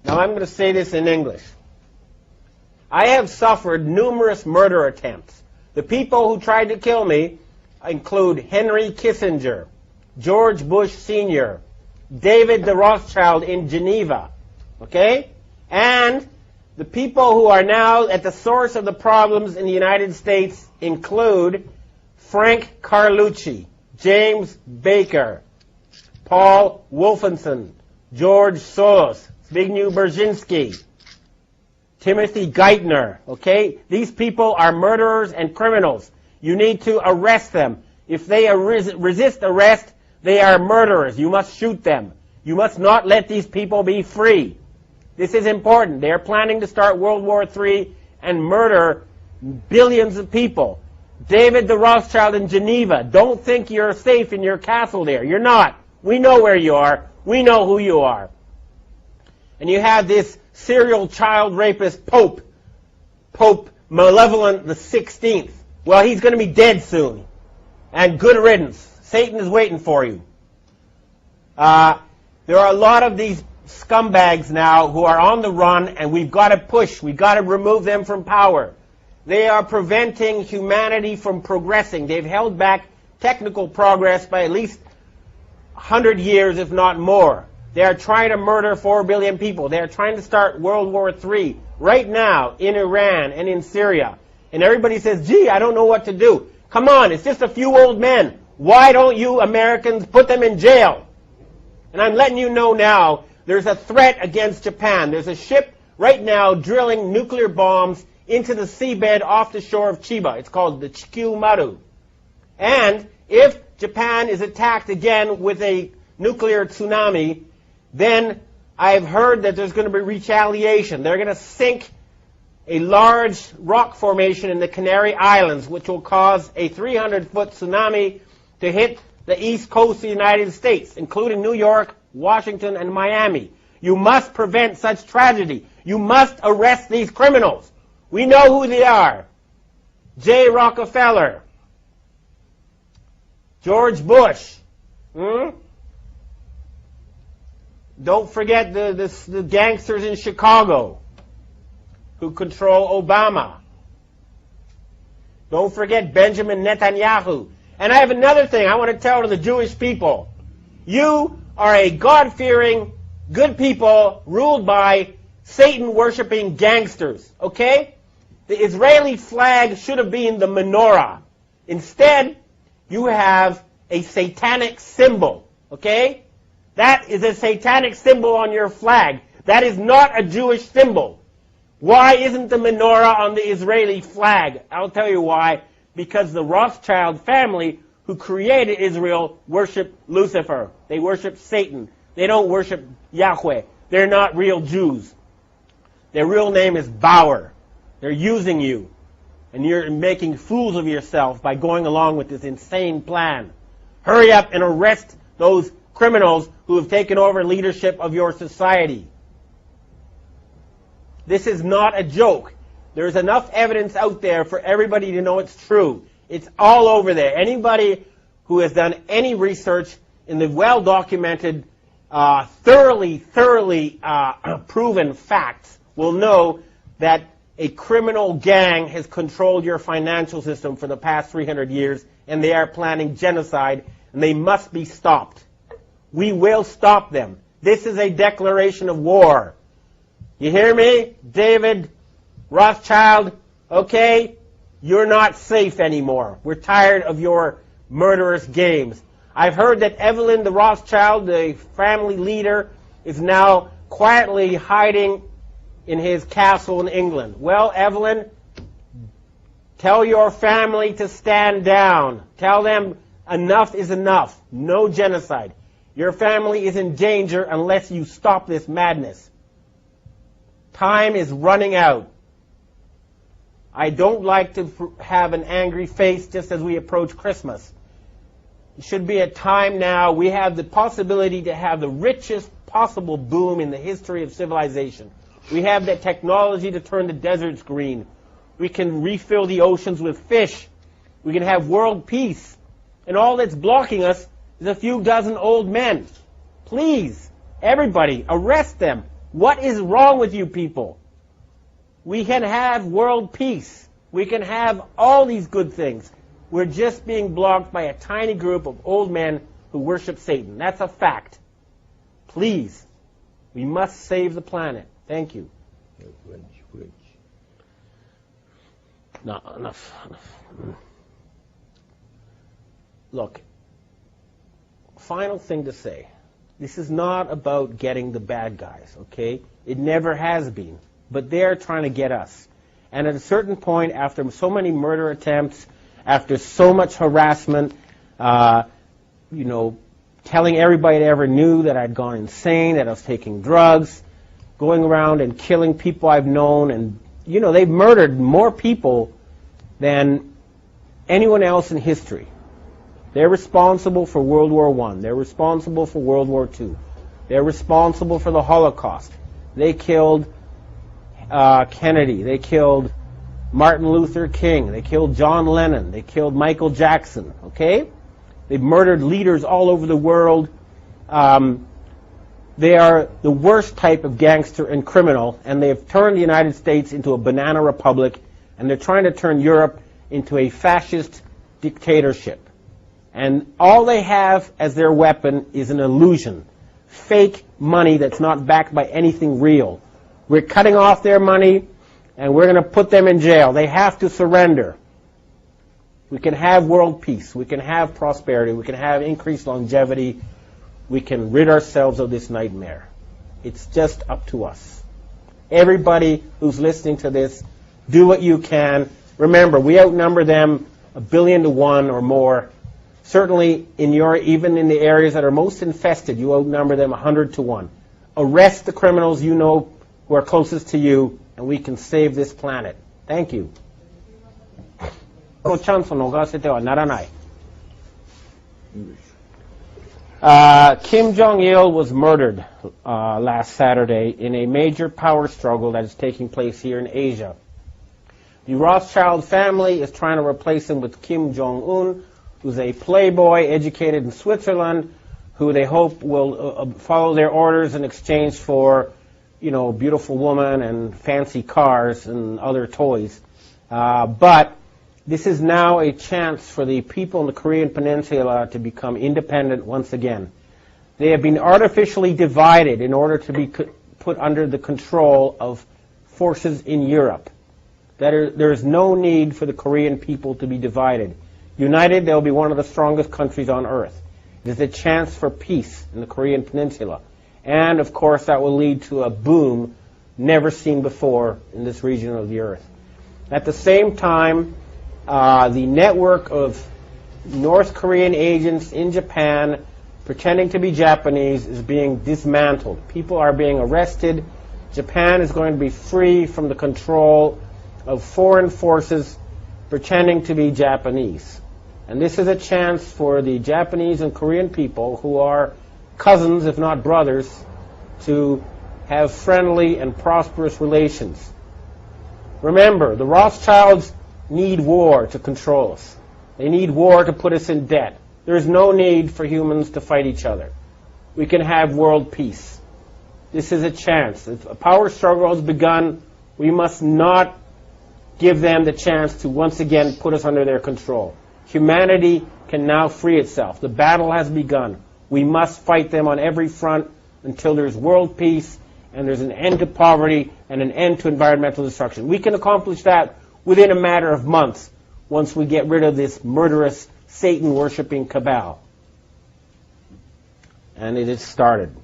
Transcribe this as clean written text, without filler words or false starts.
Now I'm going to say this in English. I have suffered numerous murder attempts. The people who tried to kill me include Henry Kissinger, George Bush Sr., David the Rothschild in Geneva, okay? And the people who are now at the source of the problems in the United States include Frank Carlucci, James Baker, Paul Wolfenson, George Soros, Zbigniew Brzezinski, Timothy Geithner, okay? These people are murderers and criminals. You need to arrest them. If they resist arrest, they are murderers. You must shoot them. You must not let these people be free. This is important. They are planning to start World War III and murder billions of people. David the Rothschild in Geneva, don't think you're safe in your castle there. You're not. We know where you are. We know who you are. And you have this serial child rapist Pope Malevolent the 16th. Well, he's going to be dead soon. And good riddance. Satan is waiting for you. There are a lot of these scumbags now who are on the run, and we've got to push. We've got to remove them from power. They are preventing humanity from progressing. They've held back technical progress by at least 100 years, if not more. They are trying to murder 4 billion people. They are trying to start World War III right now in Iran and in Syria. And everybody says, gee, I don't know what to do. Come on, it's just a few old men. Why don't you Americans put them in jail? And I'm letting you know now, there's a threat against Japan. There's a ship right now drilling nuclear bombs into the seabed off the shore of Chiba. It's called the Chikyu Maru. And if Japan is attacked again with a nuclear tsunami, then I've heard that there's going to be retaliation. They're going to sink a large rock formation in the Canary Islands, which will cause a 300-foot tsunami to hit the east coast of the United States, including New York, Washington, and Miami. You must prevent such tragedy. You must arrest these criminals. We know who they are. J. Rockefeller, George Bush. Don't forget the gangsters in Chicago who control Obama. Don't forget Benjamin Netanyahu. And I have another thing I want to tell to the Jewish people. You are a God-fearing, good people ruled by Satan-worshipping gangsters, okay? The Israeli flag should have been the menorah. Instead, you have a satanic symbol, okay? That is a satanic symbol on your flag. That is not a Jewish symbol. Why isn't the menorah on the Israeli flag? I'll tell you why. Because the Rothschild family who created Israel worship Lucifer. They worship Satan. They don't worship Yahweh. They're not real Jews. Their real name is Bauer. They're using you. And you're making fools of yourself by going along with this insane plan. Hurry up and arrest those criminals who have taken over leadership of your society. This is not a joke. There's enough evidence out there for everybody to know it's true. It's all over there. Anybody who has done any research in the well-documented, thoroughly proven facts will know that a criminal gang has controlled your financial system for the past 300 years, and they are planning genocide, and they must be stopped. We will stop them. This is a declaration of war. You hear me? David Rothschild, okay? You're not safe anymore. We're tired of your murderous games. I've heard that Evelyn the Rothschild, the family leader, is now quietly hiding in his castle in England. Well, Evelyn, tell your family to stand down. Tell them enough is enough. No genocide. Your family is in danger unless you stop this madness. Time is running out. I don't like to have an angry face just as we approach Christmas. It should be a time now. We have the possibility to have the richest possible boom in the history of civilization. We have the technology to turn the deserts green. We can refill the oceans with fish. We can have world peace. And all that's blocking us is a few dozen old men. Please, everybody, arrest them. What is wrong with you people? We can have world peace. We can have all these good things. We're just being blocked by a tiny group of old men who worship Satan. That's a fact. Please, we must save the planet. Thank you. No, enough. Look, final thing to say. This is not about getting the bad guys, okay? It never has been. But they're trying to get us. And at a certain point, after so many murder attempts, after so much harassment, telling everybody that ever knew that I'd gone insane, that I was taking drugs, going around and killing people I've known, and, they've murdered more people than anyone else in history. They're responsible for World War I. They're responsible for World War II. They're responsible for the Holocaust. They killed Kennedy. They killed Martin Luther King. They killed John Lennon. They killed Michael Jackson. Okay? They've murdered leaders all over the world. They are the worst type of gangster and criminal, and they have turned the United States into a banana republic, and they're trying to turn Europe into a fascist dictatorship. And all they have as their weapon is an illusion, fake money that's not backed by anything real. We're cutting off their money, and we're going to put them in jail. They have to surrender. We can have world peace. We can have prosperity. We can have increased longevity. We can rid ourselves of this nightmare. It's just up to us. Everybody who's listening to this, do what you can. Remember, we outnumber them 1 billion to 1 or more. Certainly, even in the areas that are most infested, you outnumber them 100 to 1. Arrest the criminals you know who are closest to you, and we can save this planet. Thank you. Kim Jong-il was murdered last Saturday in a major power struggle that is taking place here in Asia. The Rothschild family is trying to replace him with Kim Jong-un, who's a playboy educated in Switzerland, who they hope will follow their orders in exchange for, beautiful women and fancy cars and other toys. But this is now a chance for the people in the Korean Peninsula to become independent once again. They have been artificially divided in order to be put under the control of forces in Europe. There is no need for the Korean people to be divided. United, they'll be one of the strongest countries on earth. It is a chance for peace in the Korean Peninsula. And, of course, that will lead to a boom never seen before in this region of the earth. At the same time, the network of North Korean agents in Japan pretending to be Japanese is being dismantled. People are being arrested. Japan is going to be free from the control of foreign forces pretending to be Japanese. And this is a chance for the Japanese and Korean people, who are cousins, if not brothers, to have friendly and prosperous relations. Remember, the Rothschilds need war to control us. They need war to put us in debt. There is no need for humans to fight each other. We can have world peace. This is a chance. If a power struggle has begun, we must not give them the chance to once again put us under their control. Humanity can now free itself. The battle has begun. We must fight them on every front until there's world peace and there's an end to poverty and an end to environmental destruction. We can accomplish that within a matter of months once we get rid of this murderous, Satan-worshipping cabal. And it has started.